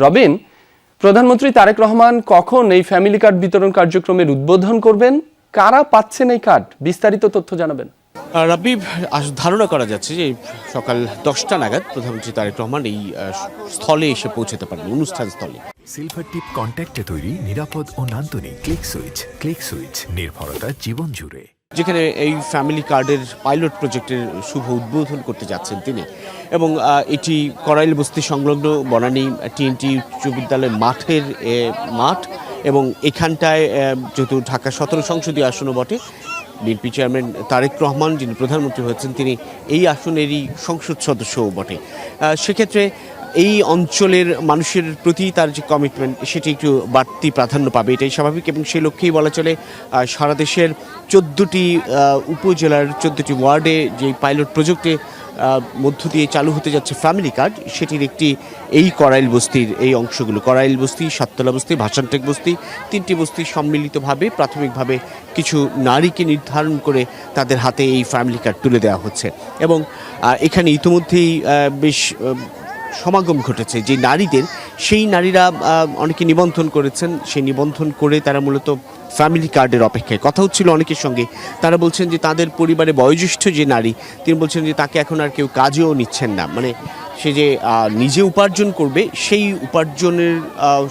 রবিন, প্রধানমন্ত্রী তারেক রহমান কখন এই ফ্যামিলি কার্ড বিতরণ কার্যক্রমের উদ্বোধন করবেন? কারা পাচ্ছেন এই কার্ড? বিস্তারিত তথ্য জানাবেন। রাবিব, ধারণা করা যাচ্ছে যে সকাল 10টা নাগাদ প্রধানমন্ত্রী তারেক রহমান এই স্থলে এসে পৌঁছতে পারবেন, অনুষ্ঠান স্থলে। সিলভার টিপ কন্ট্যাক্টে তৈরি নিরাপদ ও নান্দনিক ক্লিক সুইচ নির্ভরতা জীবন জুড়ে। যেখানে এই ফ্যামিলি কার্ডের পাইলট প্রজেক্টের শুভ উদ্বোধন করতে যাচ্ছেন তিনি, এবং এটি করাইল বস্তি সংলগ্ন বনানী টিএনটি উচ্চ বিদ্যালয়ের মাঠ, এবং এখানটায় যেহেতু ঢাকা 17 সংসদীয় আসনও বটে, বিএনপি চেয়ারম্যান তারেক রহমান যিনি প্রধানমন্ত্রী হয়েছেন তিনি এই আসনেরই সংসদ সদস্যও বটে। সেক্ষেত্রে এই অঞ্চলের মানুষের প্রতি তার যে কমিটমেন্ট সেটি একটু বাড়তি প্রাধান্য পাবে, এটাই স্বাভাবিক। এবং সেই লক্ষ্যেই বলা চলে সারা দেশের 14টি উপজেলার 14টি ওয়ার্ডে যে পাইলট প্রজেক্টে মধ্য দিয়ে চালু হতে যাচ্ছে ফ্যামিলি কার্ড, সেটির একটি এই করাইল বস্তির এই অংশগুলো, করাইল বস্তি, সাততলা বস্তি, ভাসানটেক বস্তি, 3টি বস্তি সম্মিলিতভাবে প্রাথমিকভাবে কিছু নারীকে নির্ধারণ করে তাদের হাতে এই ফ্যামিলি কার্ড তুলে দেওয়া হচ্ছে। এবং এখানে ইতিমধ্যেই বেশ সমাগম ঘটেছে যে নারীদের, সেই নারীরা অনেকে নিবন্ধন করেছেন, সেই নিবন্ধন করে তারা মূলত ফ্যামিলি কার্ডের অপেক্ষায়। কথা হচ্ছিল অনেকের সঙ্গে, তারা বলছেন যে তাদের পরিবারে বয়োজ্যেষ্ঠ যে নারী, তিনি বলছেন যে তাকে এখন আর কেউ কাজেও নিচ্ছেন না, মানে সে যে নিজে উপার্জন করবে সেই উপার্জনের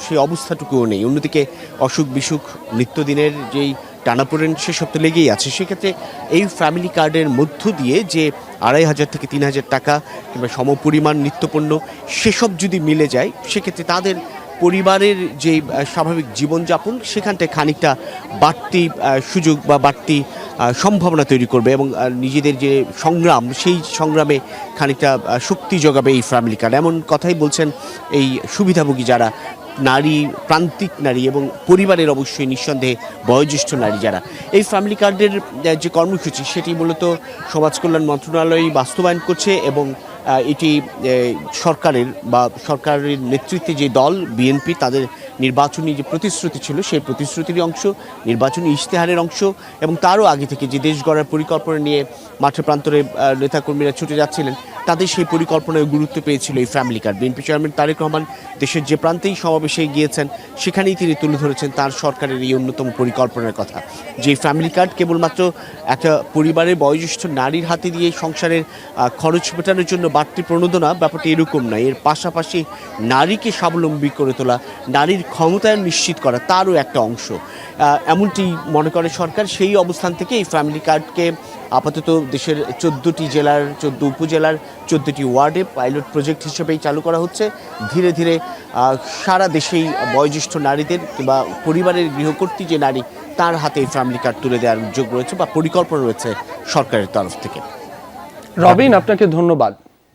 সেই অবস্থাটুকুও নেই। অন্যদিকে অসুখ বিসুখ নিত্যদিনের যেই টানাপোড়েন সেসব তো লেগেই আছে। সেক্ষেত্রে এই ফ্যামিলি কার্ডের মধ্য দিয়ে যে 2,500 থেকে 3,000 টাকা কিংবা সমপরিমাণ নিত্যপণ্য সেসব যদি মিলে যায়, সেক্ষেত্রে তাদের পরিবারের যে স্বাভাবিক জীবনযাপন সেখানটায় খানিকটা বাড়তি সুযোগ বা বাড়তি সম্ভাবনা তৈরি করবে, এবং নিজেদের যে সংগ্রাম সেই সংগ্রামে খানিকটা শক্তি যোগাবে এই ফ্যামিলি কার্ড। এমন কথাই বলছেন এই সুবিধাভোগী যারা নারী, প্রান্তিক নারী এবং পরিবারের অবশ্যই নিঃসন্দেহে বয়োজ্যেষ্ঠ নারী যারা। এই ফ্যামিলি কার্ডের যে কর্মসূচি সেটি মূলত সমাজ কল্যাণ মন্ত্রণালয় বাস্তবায়ন করছে, এবং এটি সরকারের নেতৃত্বে যে দল বিএনপি, তাদের নির্বাচনী যে প্রতিশ্রুতি ছিল সেই প্রতিশ্রুতির অংশ, নির্বাচনী ইশতেহারের অংশ, এবং তারও আগে থেকে যে দেশ গড়ার পরিকল্পনা নিয়ে মাঠে প্রান্তরে নেতাকর্মীরা ছুটে যাচ্ছিলেন, তাদের সেই পরিকল্পনায় গুরুত্ব পেয়েছিল এই family card. BNP chairman Tarique Rahman দেশের যে প্রান্তেই সমাবেশে গিয়েছেন সেখানেই তিনি তুলে ধরেছেন তার সরকারের এই অন্যতম পরিকল্পনার কথা, যে ফ্যামিলি কার্ড কেবলমাত্র একটা পরিবারের বয়োজ্যেষ্ঠ নারীর হাতে দিয়ে সংসারের খরচ মেটানোর জন্য বাড়তি প্রণোদনা, ব্যাপারটি এরকম নয়। এর পাশাপাশি নারীকে স্বাবলম্বী করে তোলা, নারীর ক্ষমতায়ন নিশ্চিত করা তারও একটা অংশ, এমনটি মনে করে সরকার। সেই অবস্থান থেকে এই ফ্যামিলি কার্ডকে আপাতত দেশের 14টি জেলার 14 উপজেলার 14টি ওয়ার্ডে পাইলট প্রজেক্ট হিসেবেই চালু করা হচ্ছে। ধীরে ধীরে সারা দেশেই বয়োজ্যেষ্ঠ নারীদের কিংবা পরিবারের গৃহকর্ত্রী যে নারী, তার হাতে এই ফ্যামিলি কার্ড তুলে দেওয়ার উদ্যোগ রয়েছে বা পরিকল্পনা রয়েছে সরকারের তরফ থেকে। রবিন, আপনাকে ধন্যবাদ।